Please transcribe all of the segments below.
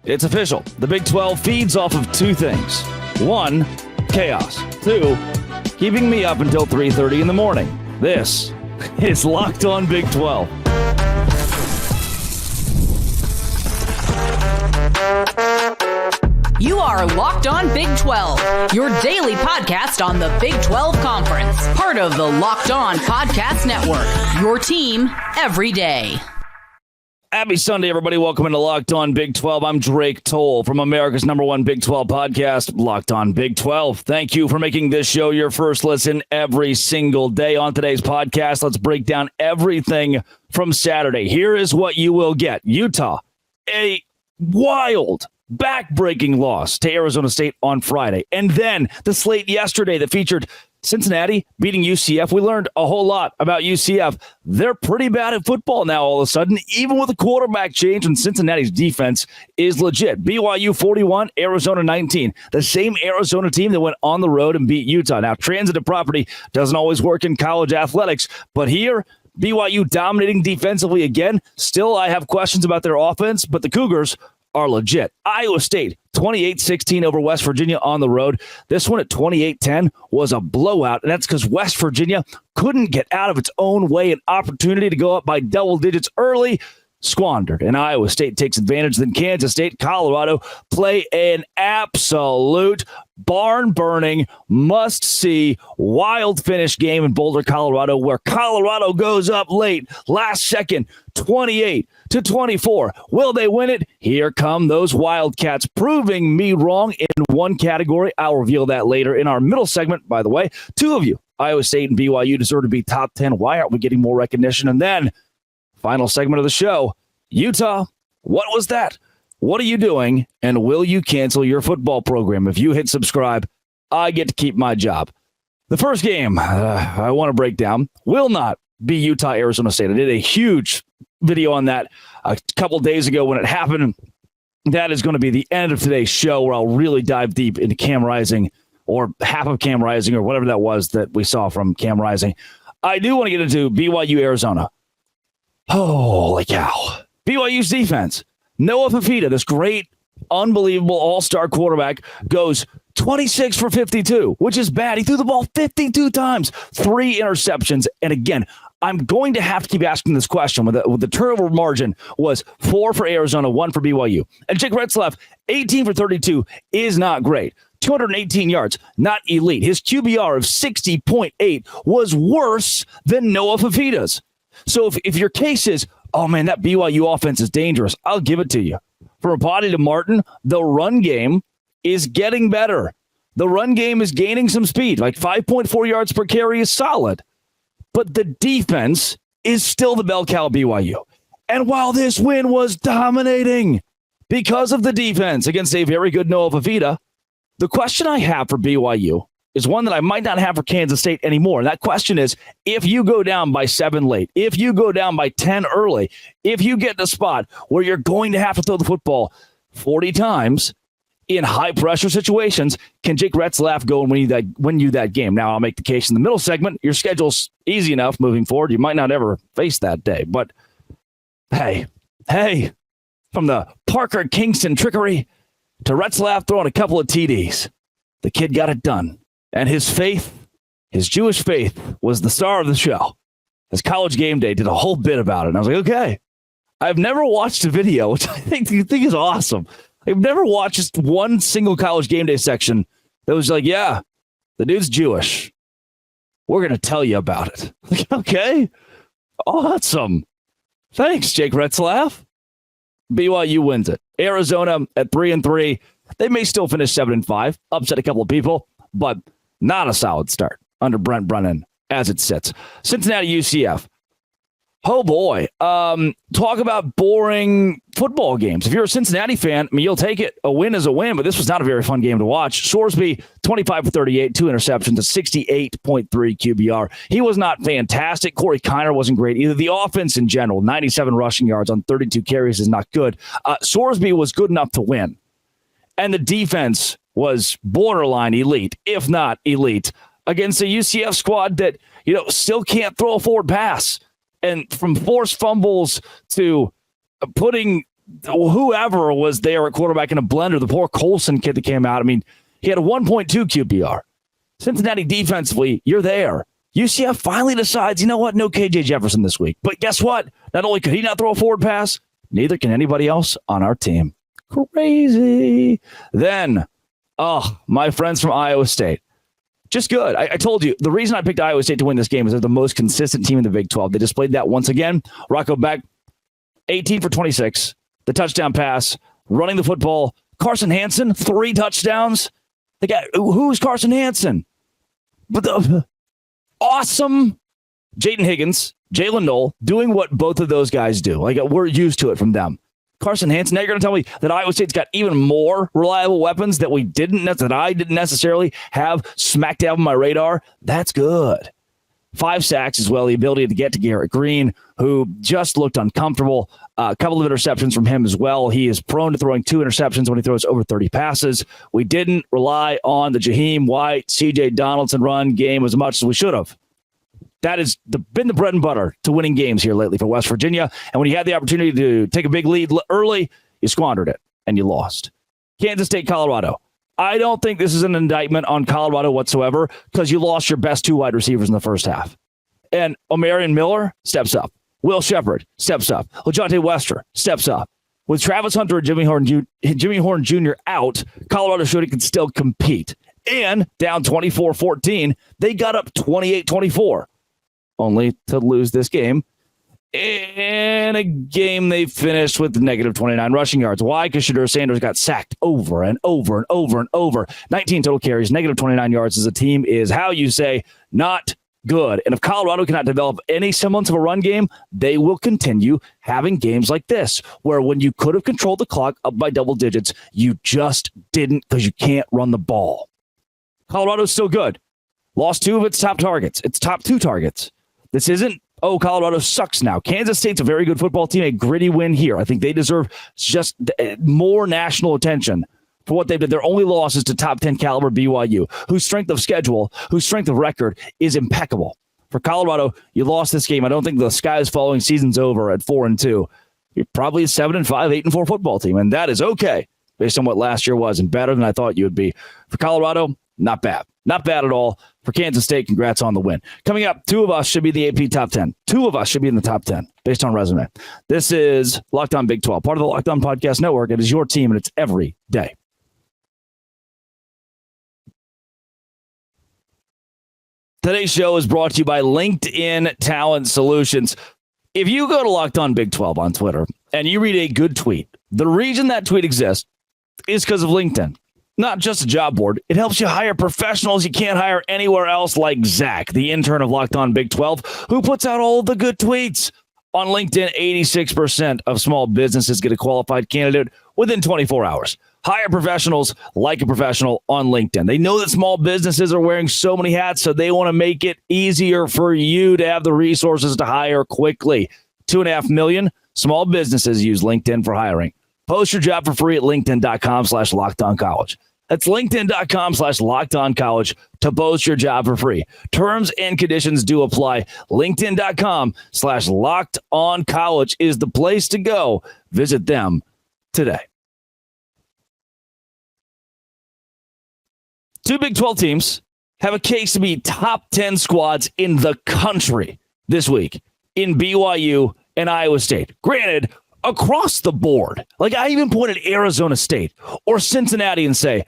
It's official. The Big 12 feeds off of two things. One, chaos. Two, keeping me up until 3:30 in the morning. This is Locked On Big 12. You are Locked On Big 12, your daily podcast on the Big 12 Conference. Part of the Locked On Podcast Network, your team every day. Happy Sunday, everybody. Welcome into Locked On Big 12. I'm Drake Toll from America's #1 Big 12 podcast, Locked On Big 12. Thank you for making this show your first listen every single day. On today's podcast, let's break down everything from Saturday. Here is what you will get. Utah, a wild, back-breaking loss to Arizona State on Friday. And then the slate yesterday that featured Cincinnati beating UCF. We learned a whole lot about UCF. They're pretty bad at football now all of a sudden, even with a quarterback change, and Cincinnati's defense is legit. BYU 41, Arizona 19. The same Arizona team that went on the road and beat Utah. Now, transitive property doesn't always work in college athletics, but here, BYU dominating defensively again. Still, I have questions about their offense, but the Cougars are legit. Iowa State, 28-16 over West Virginia on the road. This one at 28-10 was a blowout, and that's because West Virginia couldn't get out of its own way. An opportunity to go up by double digits early, squandered, and Iowa State takes advantage. Then Kansas State, Colorado play an absolute barn-burning, must-see, wild finish game in Boulder, Colorado, where Colorado goes up late, last second, 28-24. Will they win it? Here come those Wildcats, proving me wrong in one category. I'll reveal that later in our middle segment, by the way. Two of you, Iowa State and BYU, deserve to be top 10. Why aren't we getting more recognition? And then, final segment of the show, Utah, what was that? What are you doing? And will you cancel your football program? If you hit subscribe, I get to keep my job. The first game I want to break down will not be Utah-Arizona State. I did a huge video on that a couple days ago when it happened. That is going to be the end of today's show, where I'll really dive deep into Cam Rising, or half of Cam Rising, or whatever that was that we saw from Cam Rising. I do want to get into BYU-Arizona. Holy cow. BYU's defense. Noah Fifita, this great, unbelievable all-star quarterback, goes 26 for 52, which is bad. He threw the ball 52 times, 3 interceptions. And again, I'm going to have to keep asking this question. With the turnover margin was 4 for Arizona, 1 for BYU. And Jake Retzlaff, 18 for 32 is not great. 218 yards, not elite. His QBR of 60.8 was worse than Noah Fifita's. So if your case is, oh man, that BYU offense is dangerous, I'll give it to you. From Rapati to Martin, the run game is getting better. The run game is gaining some speed. Like 5.4 yards per carry is solid. But the defense is still the bell cow BYU. And while this win was dominating because of the defense against a very good Noah Fifita, the question I have for BYU is one that I might not have for Kansas State anymore. And that question is, if you go down by 7 late, if you go down by 10 early, if you get in a spot where you're going to have to throw the football 40 times in high-pressure situations, can Jake Retzlaff go and win you that game? Now, I'll make the case in the middle segment. Your schedule's easy enough moving forward. You might not ever face that day. But, hey, from the Parker Kingston trickery to Retzlaff throwing a couple of TDs, the kid got it done. And his faith, his Jewish faith, was the star of the show. His College Game Day did a whole bit about it. And I was like, okay. I've never watched a video, which I think is awesome. I've never watched just one single College Game Day section that was like, yeah, the dude's Jewish. We're going to tell you about it. Like, okay. Awesome. Thanks, Jake Retzlaff. BYU wins it. Arizona at 3-3. They may still finish 7-5, upset a couple of people, but not a solid start under Brent Brennan as it sits. Cincinnati UCF. Oh, boy. Talk about boring football games. If you're a Cincinnati fan, I mean, you'll take it. A win is a win, but this was not a very fun game to watch. Sorsby, 25 for 38, 2 interceptions, a 68.3 QBR. He was not fantastic. Corey Kiner wasn't great either. The offense in general, 97 rushing yards on 32 carries is not good. Sorsby was good enough to win. And the defense was borderline elite, if not elite, against a UCF squad that, still can't throw a forward pass. And from forced fumbles to putting whoever was there at quarterback in a blender, the poor Colson kid that came out. I mean, he had a 1.2 QBR. Cincinnati defensively, you're there. UCF finally decides, you know what? No KJ Jefferson this week. But guess what? Not only could he not throw a forward pass, neither can anybody else on our team. Crazy. Then, my friends from Iowa State. Just good. I told you, the reason I picked Iowa State to win this game is they're the most consistent team in the Big 12. They displayed that once again. Rocco Beck, 18 for 26. The touchdown pass, running the football. Carson Hansen, 3 touchdowns. The guy, who's Carson Hansen? But the awesome Jaden Higgins, Jalen Knoll, doing what both of those guys do. Like, we're used to it from them. Carson Hansen, now you're going to tell me that Iowa State's got even more reliable weapons that I didn't necessarily have smack dab on my radar? That's good. 5 sacks as well, the ability to get to Garrett Green, who just looked uncomfortable. A couple of interceptions from him as well. He is prone to throwing 2 interceptions when he throws over 30 passes. We didn't rely on the Jaheim White, C.J. Donaldson run game as much as we should have. That has been the bread and butter to winning games here lately for West Virginia. And when you had the opportunity to take a big lead early, you squandered it and you lost. Kansas State, Colorado. I don't think this is an indictment on Colorado whatsoever because you lost your best 2 wide receivers in the first half. And Omarion Miller steps up. Will Shepard steps up. LaJonte Wester steps up. With Travis Hunter and Jimmy Horn Jr. out, Colorado showed it could still compete. And down 24-14, they got up 28-24. Only to lose this game in a game they finished with negative 29 rushing yards. Why? Because Deion Sanders got sacked over and over and over and over. 19 total carries, negative 29 yards as a team is how you say not good. And if Colorado cannot develop any semblance of a run game, they will continue having games like this, where when you could have controlled the clock up by double digits, you just didn't because you can't run the ball. Colorado's still good. Lost 2 of its top targets. Its top 2 targets. This isn't, Colorado sucks now. Kansas State's a very good football team, a gritty win here. I think they deserve just more national attention for what they've done. Their only loss is to top 10 caliber BYU, whose strength of schedule, whose strength of record is impeccable. For Colorado, you lost this game. I don't think the sky is falling. Season's over at 4-2. You're probably a 7-5, 8-4 football team, and that is okay based on what last year was and better than I thought you would be. For Colorado, not bad. Not bad at all. For Kansas State, congrats on the win. Coming up, 2 of us should be the AP top 10. 2 of us should be in the top 10 based on resume. This is Locked On Big 12, part of the Locked On Podcast Network. It is your team, and it's every day. Today's show is brought to you by LinkedIn Talent Solutions. If you go to Locked On Big 12 on Twitter and you read a good tweet, the reason that tweet exists is because of LinkedIn. Not just a job board. It helps you hire professionals you can't hire anywhere else, like Zach, the intern of Locked On Big 12, who puts out all the good tweets. On LinkedIn, 86% of small businesses get a qualified candidate within 24 hours. Hire professionals like a professional on LinkedIn. They know that small businesses are wearing so many hats, so they want to make it easier for you to have the resources to hire quickly. 2.5 million small businesses use LinkedIn for hiring. Post your job for free at linkedin.com/lockedoncollege. That's linkedin.com/lockedoncollege to post your job for free. Terms and conditions do apply. LinkedIn.com/lockedoncollege is the place to go. Visit them today. 2 Big 12 teams have a case to be top 10 squads in the country this week in BYU and Iowa State. Granted, across the board. Like, I even point at Arizona State or Cincinnati and say,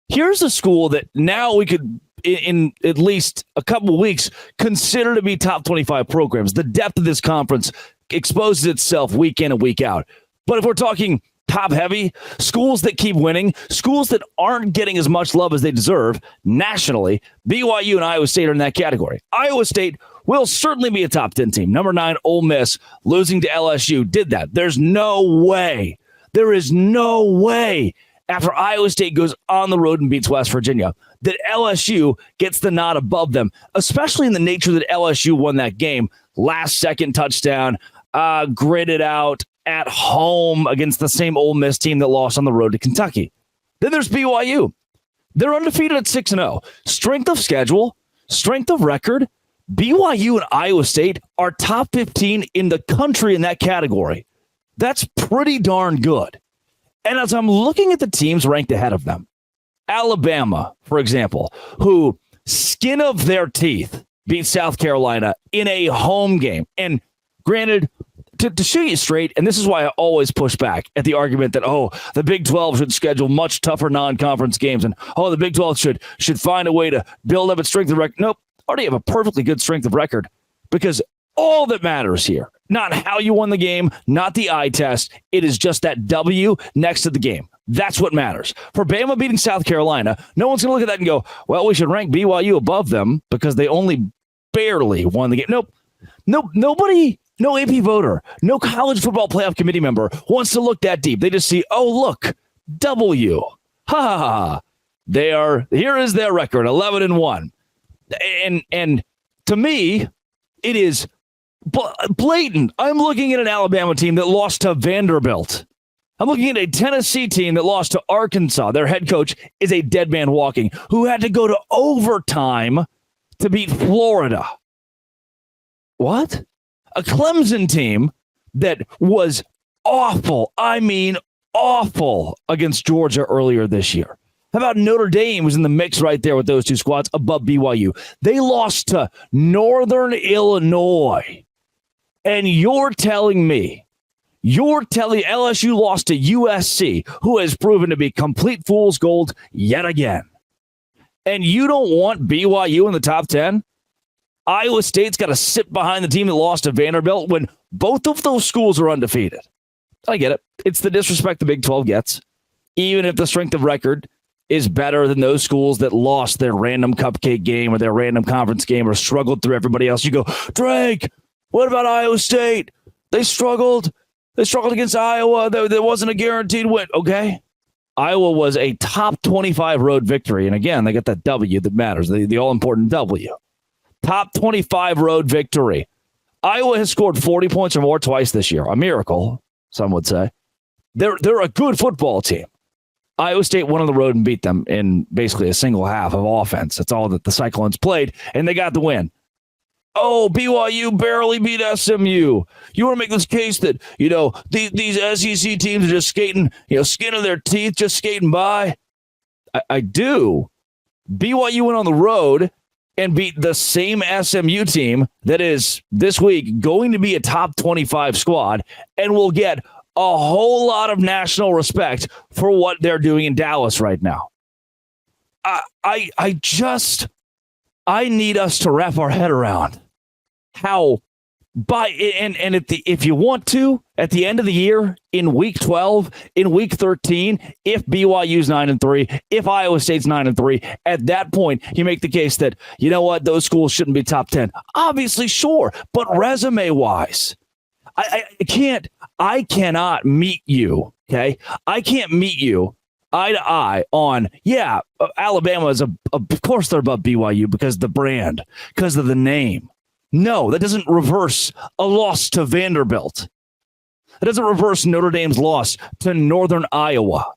here's a school that now we could, in at least a couple of weeks, consider to be top 25 programs. The depth of this conference exposes itself week in and week out. But if we're talking top heavy, schools that keep winning, schools that aren't getting as much love as they deserve nationally, BYU and Iowa State are in that category. Iowa State will certainly be a top 10 team. Number 9, Ole Miss, losing to LSU, did that. There is no way after Iowa State goes on the road and beats West Virginia that LSU gets the nod above them, especially in the nature that LSU won that game. Last second touchdown, gritted out at home against the same Ole Miss team that lost on the road to Kentucky. Then there's BYU. They're undefeated at 6-0. Strength of schedule, strength of record. BYU and Iowa State are top 15 in the country in that category. That's pretty darn good. And as I'm looking at the teams ranked ahead of them, Alabama, for example, who skin of their teeth beat South Carolina in a home game. And granted, to shoot you straight, and this is why I always push back at the argument that, the Big 12 should schedule much tougher non-conference games, and, the Big 12 should find a way to build up its strength of record. Nope, already have a perfectly good strength of record, because all that matters here, not how you won the game, not the eye test, it is just that W next to the game. That's what matters. For Bama beating South Carolina, no one's going to look at that and go, well, we should rank BYU above them because they only barely won the game. Nope. Nobody, no AP voter, no college football playoff committee member wants to look that deep. They just see, look, W. Ha ha ha. Here is their record, 11-1. And to me, it is blatant. I'm looking at an Alabama team that lost to Vanderbilt. I'm looking at a Tennessee team that lost to Arkansas. Their head coach is a dead man walking, who had to go to overtime to beat Florida. What? A Clemson team that was awful. I mean, awful against Georgia earlier this year. How about Notre Dame was in the mix right there with those two squads above BYU? They lost to Northern Illinois. And you're telling LSU lost to USC, who has proven to be complete fool's gold yet again. And you don't want BYU in the top 10? Iowa State's got to sit behind the team that lost to Vanderbilt when both of those schools are undefeated. I get it. It's the disrespect the Big 12 gets. Even if the strength of record is better than those schools that lost their random cupcake game or their random conference game or struggled through everybody else. You go, Drake, what about Iowa State? They struggled. They struggled against Iowa. There wasn't a guaranteed win. Okay. Iowa was a top 25 road victory. And again, they got that W that matters, the all-important W. Top 25 road victory. Iowa has scored 40 points or more twice this year. A miracle, some would say. They're a good football team. Iowa State went on the road and beat them in basically a single half of offense. That's all that the Cyclones played, and they got the win. BYU barely beat SMU. You want to make this case that, these SEC teams are just skating, skin of their teeth, just skating by? I do. BYU went on the road and beat the same SMU team that is this week going to be a top 25 squad and will get a whole lot of national respect for what they're doing in Dallas right now. I need us to wrap our head around how if you want to, at the end of the year, in week 12, in week 13, if BYU's 9-3, if Iowa State's 9-3, at that point, you make the case that, you know what, those schools shouldn't be top 10. Obviously, sure, but resume-wise, I cannot meet you, okay? I can't meet you eye to eye on, Alabama is, of course they're above BYU because of the brand, because of the name. No, that doesn't reverse a loss to Vanderbilt. It doesn't reverse Notre Dame's loss to Northern Iowa.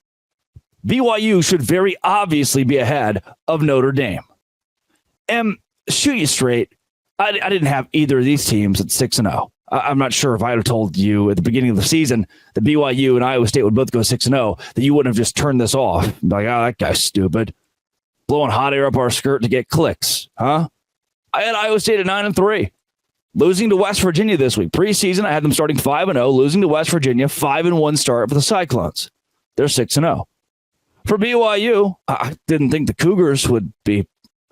BYU should very obviously be ahead of Notre Dame. And shoot you straight, I didn't have either of these teams at 6-0. I'm not sure if I had told you at the beginning of the season that BYU and Iowa State would both go 6-0, that you wouldn't have just turned this off. Like, that guy's stupid. Blowing hot air up our skirt to get clicks, huh? I had Iowa State at 9-3, losing to West Virginia this week. Preseason, I had them starting 5-0, losing to West Virginia, 5-1 start for the Cyclones. They're 6-0. For BYU, I didn't think the Cougars would be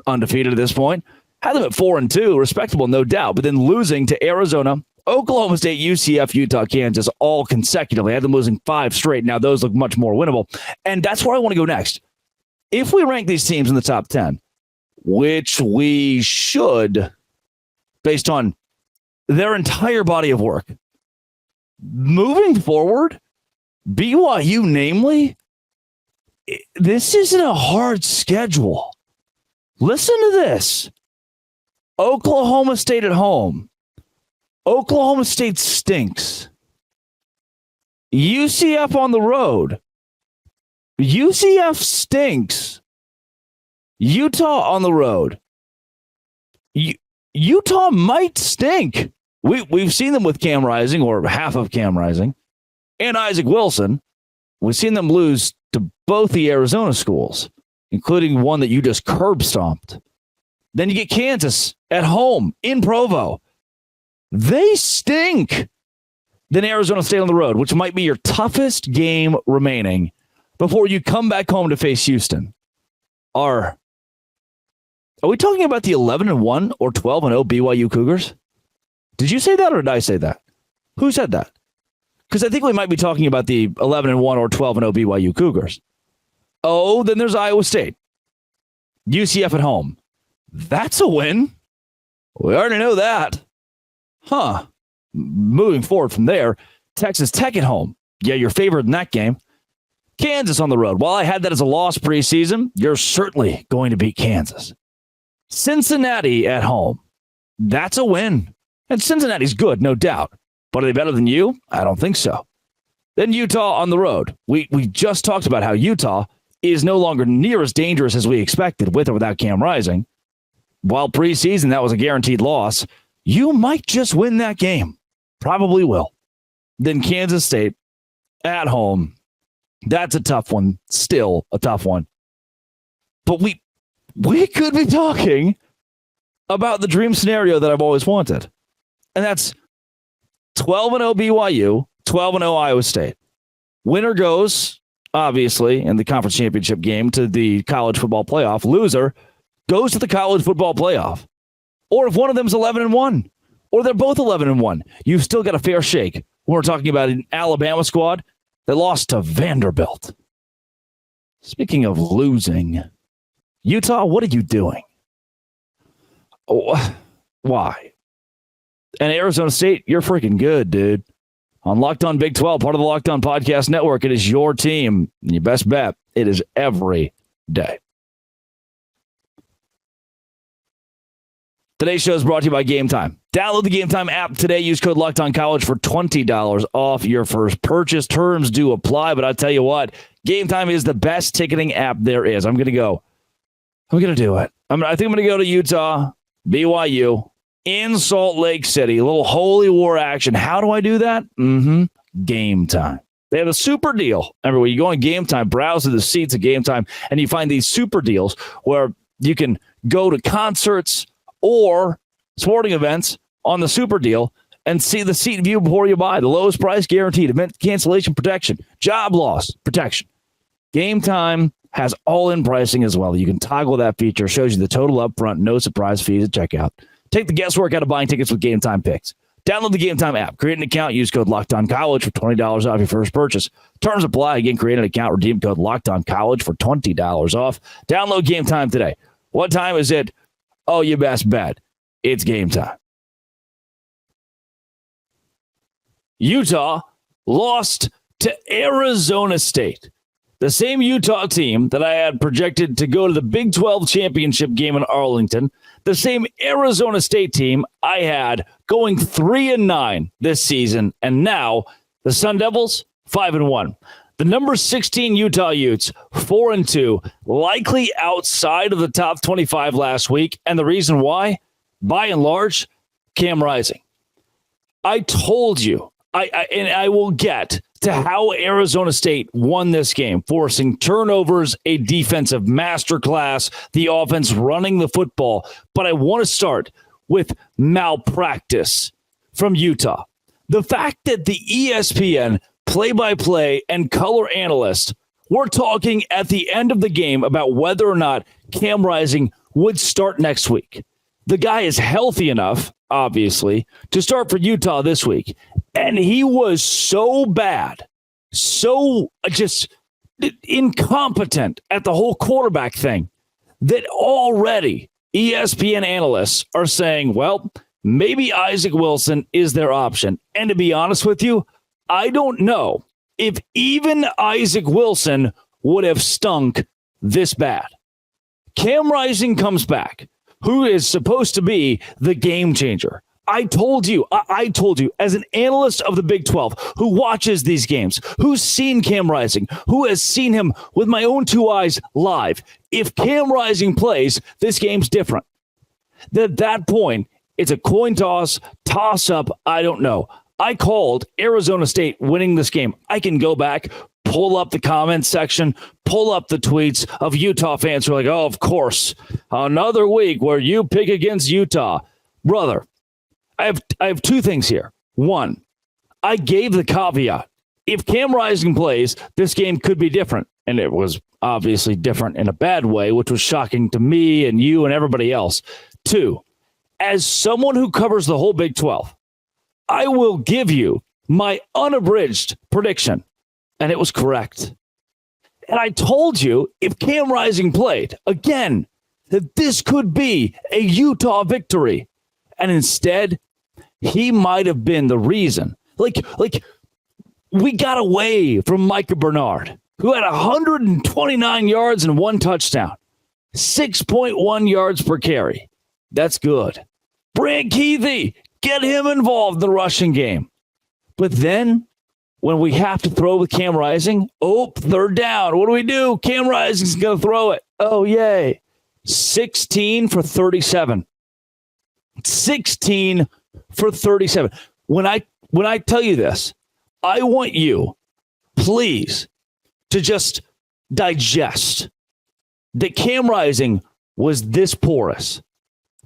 undefeated at this point. Had them at 4-2, respectable, no doubt, but then losing to Arizona, Oklahoma State, UCF, Utah, Kansas, all consecutively. I had them losing 5 straight. Now those look much more winnable. And that's where I want to go next. If we rank these teams in the top 10, which we should, based on their entire body of work, moving forward, BYU, namely, this isn't a hard schedule. Listen to this. Oklahoma State at home. Oklahoma State stinks. UCF on the road. UCF stinks. Utah on the road. Utah might stink. We've seen them with Cam Rising, or half of Cam Rising. and Isaac Wilson. We've seen them lose to both the Arizona schools, including one that you just curb stomped. Then you get Kansas at home in Provo. They stink. Then Arizona State on the road, which might be your toughest game remaining before you come back home to face Houston. Are we talking about the 11-1 or 12-0 BYU Cougars? Did you say that or did I say that? Who said that? Because I think we might be talking about the 11-1 or 12-0 BYU Cougars. Oh, then there's Iowa State. UCF at home. That's a win. We already know that. Huh. Moving forward from there, Texas Tech at home. Yeah, you're favored in that game. Kansas on the road. While I had that as a loss preseason, you're certainly going to beat Kansas. Cincinnati at home. That's a win. And Cincinnati's good, no doubt. But are they better than you? I don't think so. Then Utah on the road. We just talked about how Utah is no longer near as dangerous as we expected with or without Cam Rising. While preseason, that was a guaranteed loss. You might just win that game. Probably will. Then Kansas State at home. That's a tough one. Still a tough one. But we could be talking about the dream scenario that I've always wanted. And that's 12-0 BYU, 12-0 Iowa State. Winner goes, obviously, in the conference championship game to the college football playoff. Loser goes to the college football playoff. Or if one of them's 11-1, or they're both 11-1, you've still got a fair shake. We're talking about an Alabama squad that lost to Vanderbilt. Speaking of losing, Utah, what are you doing? Oh, why? And Arizona State, you're freaking good, dude. On Locked On Big 12, part of the Locked On Podcast Network, it is your team. And you best bet it is every day. Today's show is brought to you by GameTime. Download the GameTime app today. Use code LOCKEDONCollege for $20 off your first purchase. Terms do apply, but I'll tell you what, GameTime is the best ticketing app there is. I'm going to do it. I think I'm going to go to Utah, BYU, in Salt Lake City. A little Holy War action. How do I do that? GameTime. They have a super deal everywhere. You go on GameTime, browse to the seats at GameTime, and you find these super deals where you can go to concerts or sporting events on the super deal and see the seat view before you buy. The lowest price guaranteed, event cancellation protection, job loss protection. GameTime has all-in pricing as well. You can toggle that feature. Shows you the total upfront, no surprise fees at checkout. Take the guesswork out of buying tickets with GameTime picks. Download the GameTime app. Create an account. Use code LOCKEDONCollege for $20 off your first purchase. Terms apply. Again, create an account. Redeem code LOCKEDONCollege for $20 off. Download GameTime today. What time is it? Oh, you best bet. It's game time. Utah lost to Arizona State. The same Utah team that I had projected to go to the Big 12 championship game in Arlington. The same Arizona State team I had going 3-9 this season. And now the Sun Devils 5-1. The number 16 Utah Utes, 4-2, likely outside of the top 25 last week. And the reason why, by and large, Cam Rising. I told you, I will get to how Arizona State won this game, forcing turnovers, a defensive masterclass, the offense running the football. But I want to start with malpractice from Utah. The fact that the ESPN play-by-play and color analyst were talking at the end of the game about whether or not Cam Rising would start next week. The guy is healthy enough, obviously, to start for Utah this week. And he was so bad, so just incompetent at the whole quarterback thing that already ESPN analysts are saying, well, maybe Isaac Wilson is their option. And to be honest with you, I don't know if even Isaac Wilson would have stunk this bad. Cam Rising comes back, who is supposed to be the game changer. I told you, as an analyst of the Big 12 who watches these games, who's seen Cam Rising, who has seen him with my own two eyes live, if Cam Rising plays, this game's different. At that point, it's a coin toss up, I don't know. I called Arizona State winning this game. I can go back, pull up the comments section, pull up the tweets of Utah fans who are like, oh, of course, another week where you pick against Utah. Brother, I have two things here. One, I gave the caveat. If Cam Rising plays, this game could be different. And it was obviously different in a bad way, which was shocking to me and you and everybody else. Two, as someone who covers the whole Big 12, I will give you my unabridged prediction. And it was correct. And I told you if Cam Rising played, again, that this could be a Utah victory. And instead, he might have been the reason. Like we got away from Micah Bernard, who had 129 yards and 1 touchdown, 6.1 yards per carry. That's good. Brant Keithy, get him involved in the rushing game. But then when we have to throw with Cam Rising, third down. What do? Cam Rising's going to throw it. Oh, yay. 16 for 37. 16 for 37. When I tell you this, I want you, please, to just digest that Cam Rising was this porous.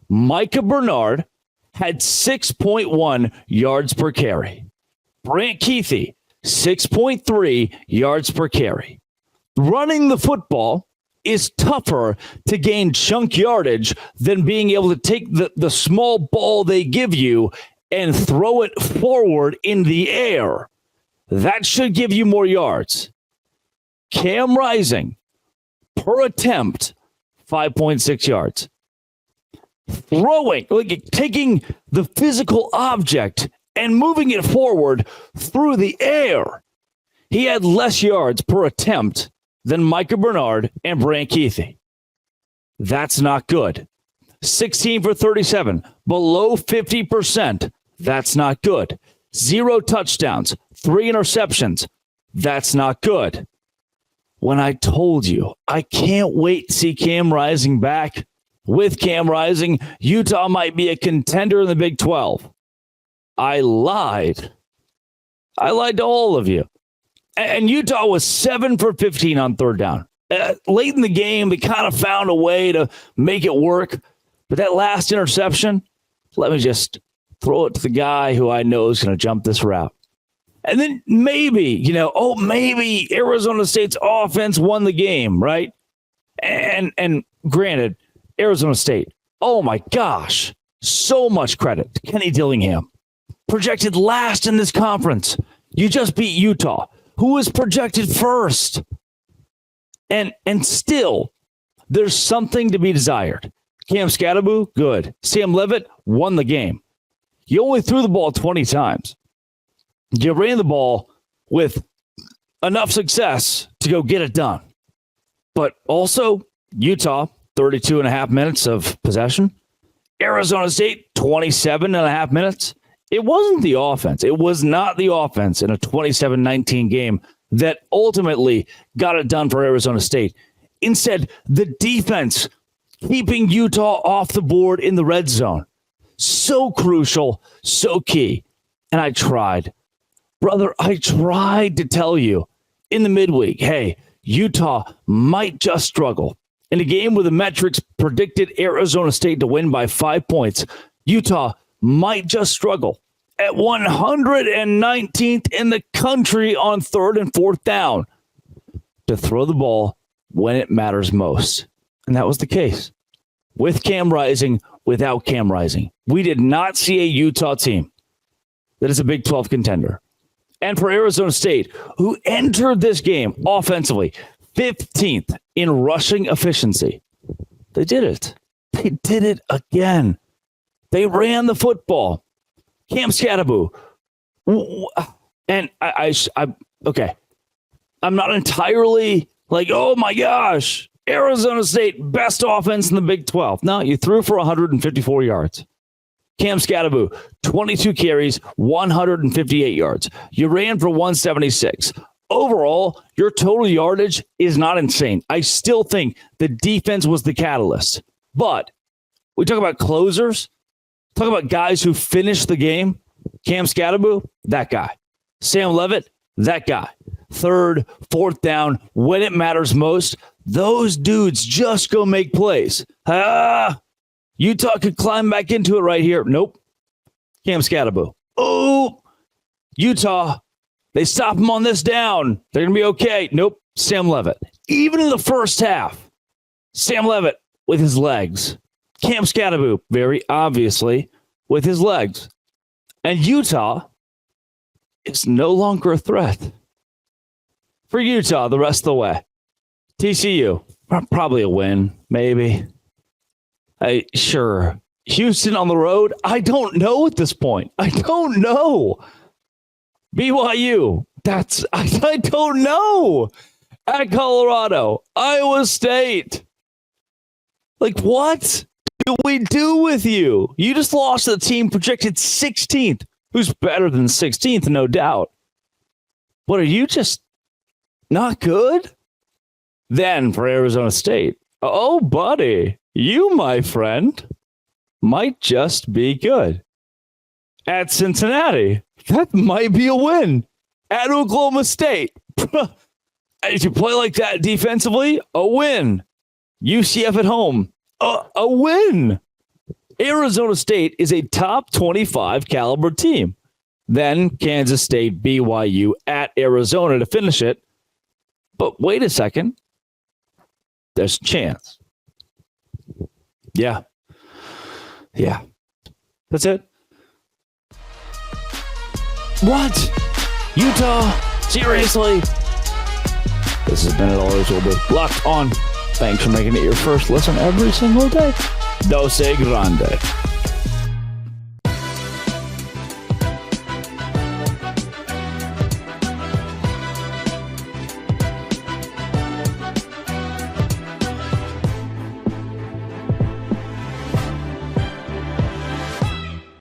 Micah Bernard had 6.1 yards per carry. Brant Keithy, 6.3 yards per carry. Running the football is tougher to gain chunk yardage than being able to take the small ball they give you and throw it forward in the air. That should give you more yards. Cam Rising, per attempt, 5.6 yards. Throwing, taking the physical object and moving it forward through the air. He had less yards per attempt than Micah Bernard and Brant Keithy. That's not good. 16 for 37, below 50%. That's not good. 0 touchdowns, 3 interceptions. That's not good. When I told you, I can't wait to see Cam Rising back. With Cam Rising, Utah might be a contender in the Big 12. I lied. I lied to all of you. And Utah was 7 for 15 on third down. Late in the game, they kind of found a way to make it work. But that last interception, let me just throw it to the guy who I know is going to jump this route. And then maybe, maybe Arizona State's offense won the game, right? And granted, Arizona State, oh my gosh, so much credit to Kenny Dillingham. Projected last in this conference. You just beat Utah, who was projected first. And still, there's something to be desired. Cam Scatteraboo, good. Sam Levitt won the game. You only threw the ball 20 times. You ran the ball with enough success to go get it done. But also, Utah, 32 and a half minutes of possession. Arizona State, 27 and a half minutes. It wasn't the offense. It was not the offense in a 27-19 game that ultimately got it done for Arizona State. Instead, the defense keeping Utah off the board in the red zone. So crucial, so key. And I tried. Brother, I tried to tell you in the midweek, hey, Utah might just struggle. In a game where the metrics predicted Arizona State to win by 5 points, Utah might just struggle at 119th in the country on third and fourth down to throw the ball when it matters most. And that was the case. With Cam Rising, without Cam Rising. We did not see a Utah team that is a Big 12 contender. And for Arizona State, who entered this game offensively 15th in rushing efficiency, they did it. They did it again. They ran the football. Cam Scatteraboo. And okay. I'm not entirely like, oh my gosh, Arizona State, best offense in the Big 12. No, you threw for 154 yards. Cam Scatteraboo, 22 carries, 158 yards. You ran for 176. Overall, your total yardage is not insane. I still think the defense was the catalyst. But we talk about closers, talk about guys who finished the game. Cam Scatterboo, that guy. Sam Levitt, that guy. Third, fourth down, when it matters most, those dudes just go make plays. Utah could climb back into it right here. Nope. Cam Scatterboo. Oh, Utah, they stop him on this down. They're going to be okay. Nope. Sam Levitt. Even in the first half, Sam Levitt with his legs. Cam Scatterboo, very obviously, with his legs. And Utah is no longer a threat. For Utah, the rest of the way. TCU, probably a win, maybe. Sure. Houston on the road? I don't know at this point. I don't know. BYU, I don't know. At Colorado, Iowa State. Like, what do we do with you? You just lost to the team projected 16th, who's better than 16th, no doubt. What, are you just not good? Then for Arizona State, oh, buddy, you, my friend, might just be good. At Cincinnati, that might be a win. At Oklahoma State, if you play like that defensively, a win. UCF at home, a win. Arizona State is a top 25 caliber team. Then Kansas State, BYU at Arizona to finish it. But wait a second. There's a chance. Yeah. That's it. What? Utah? Seriously? This has been It Always Will Be. Locked On. Thanks for making it your first listen every single day. Dose Grande.